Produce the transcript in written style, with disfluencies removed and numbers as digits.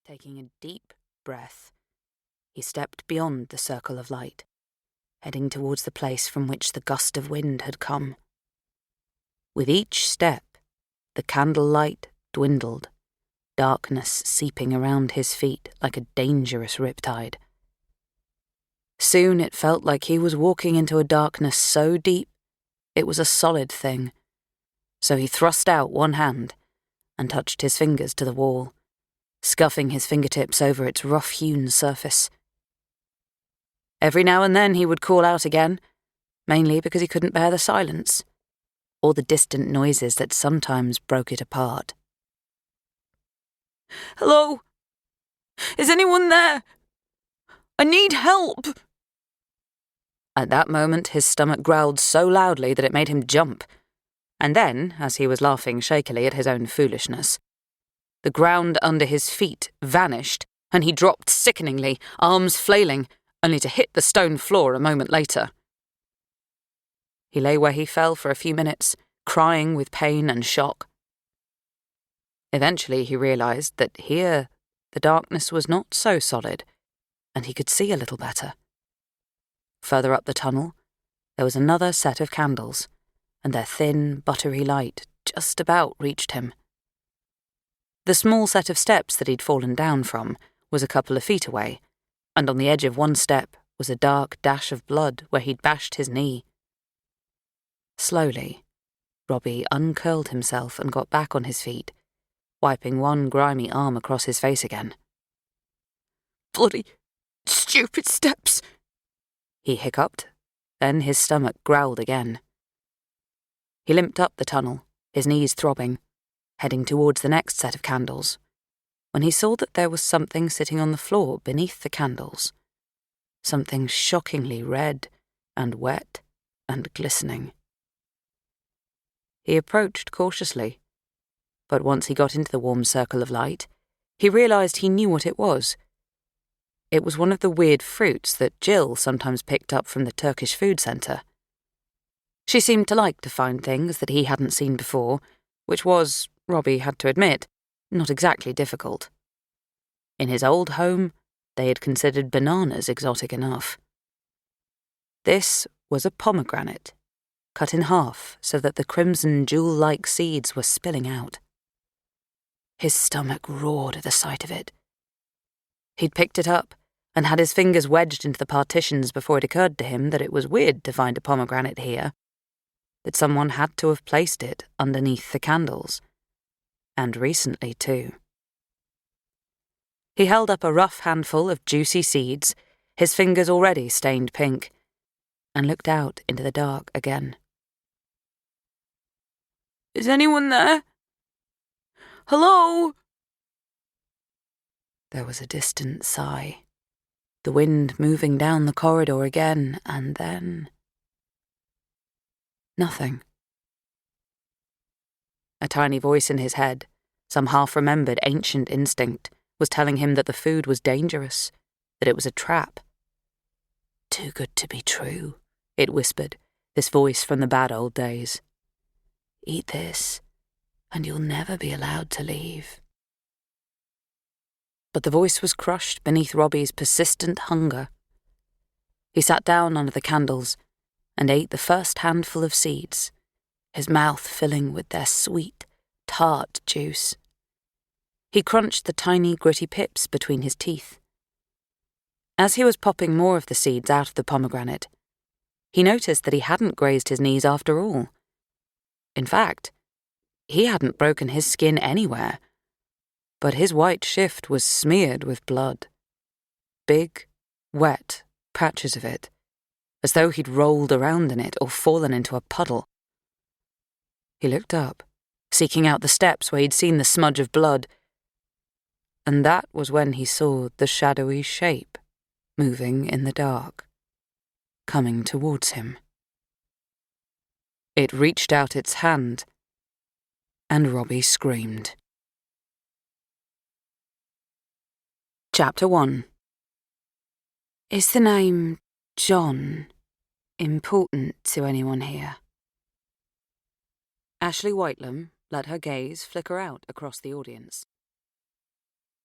Taking a deep breath, he stepped beyond the circle of light, heading towards the place from which the gust of wind had come. With each step, the candlelight dwindled, darkness seeping around his feet like a dangerous riptide. Soon it felt like he was walking into a darkness so deep it was a solid thing, so he thrust out one hand and touched his fingers to the wall, scuffing his fingertips over its rough-hewn surface. Every now and then he would call out again, mainly because he couldn't bear the silence, or the distant noises that sometimes broke it apart. "Hello? Is anyone there? I need help!" At that moment, his stomach growled so loudly that it made him jump, and then, as he was laughing shakily at his own foolishness, the ground under his feet vanished, and he dropped sickeningly, arms flailing, only to hit the stone floor a moment later. He lay where he fell for a few minutes, crying with pain and shock. Eventually he realized that here the darkness was not so solid, and he could see a little better. Further up the tunnel, there was another set of candles, and their thin, buttery light just about reached him. The small set of steps that he'd fallen down from was a couple of feet away, and on the edge of one step was a dark dash of blood where he'd bashed his knee. Slowly, Robbie uncurled himself and got back on his feet, wiping one grimy arm across his face again. "Bloody stupid steps," he hiccuped, then his stomach growled again. He limped up the tunnel, his knees throbbing, heading towards the next set of candles, when he saw that there was something sitting on the floor beneath the candles, something shockingly red and wet and glistening. He approached cautiously, but once he got into the warm circle of light, he realized he knew what it was. It was one of the weird fruits that Jill sometimes picked up from the Turkish food centre. She seemed to like to find things that he hadn't seen before, which was, Robbie had to admit, not exactly difficult. In his old home, they had considered bananas exotic enough. This was a pomegranate, cut in half so that the crimson jewel-like seeds were spilling out. His stomach roared at the sight of it. He'd picked it up and had his fingers wedged into the partitions before it occurred to him that it was weird to find a pomegranate here, that someone had to have placed it underneath the candles, and recently too. He held up a rough handful of juicy seeds, his fingers already stained pink, and looked out into the dark again. "Is anyone there? Hello?" There was a distant sigh, the wind moving down the corridor again, and then nothing. A tiny voice in his head, some half-remembered ancient instinct, was telling him that the food was dangerous, that it was a trap. "Too good to be true," it whispered, this voice from the bad old days. "Eat this, and you'll never be allowed to leave." But the voice was crushed beneath Robbie's persistent hunger. He sat down under the candles and ate the first handful of seeds, his mouth filling with their sweet, tart juice. He crunched the tiny, gritty pips between his teeth. As he was popping more of the seeds out of the pomegranate, he noticed that he hadn't grazed his knees after all. In fact, he hadn't broken his skin anywhere, but his white shift was smeared with blood. Big, wet patches of it, as though he'd rolled around in it or fallen into a puddle. He looked up, seeking out the steps where he'd seen the smudge of blood, and that was when he saw the shadowy shape moving in the dark, coming towards him. It reached out its hand, and Robbie screamed. Chapter 1. Is the name John important to anyone here? Ashley Whitelam let her gaze flicker out across the audience.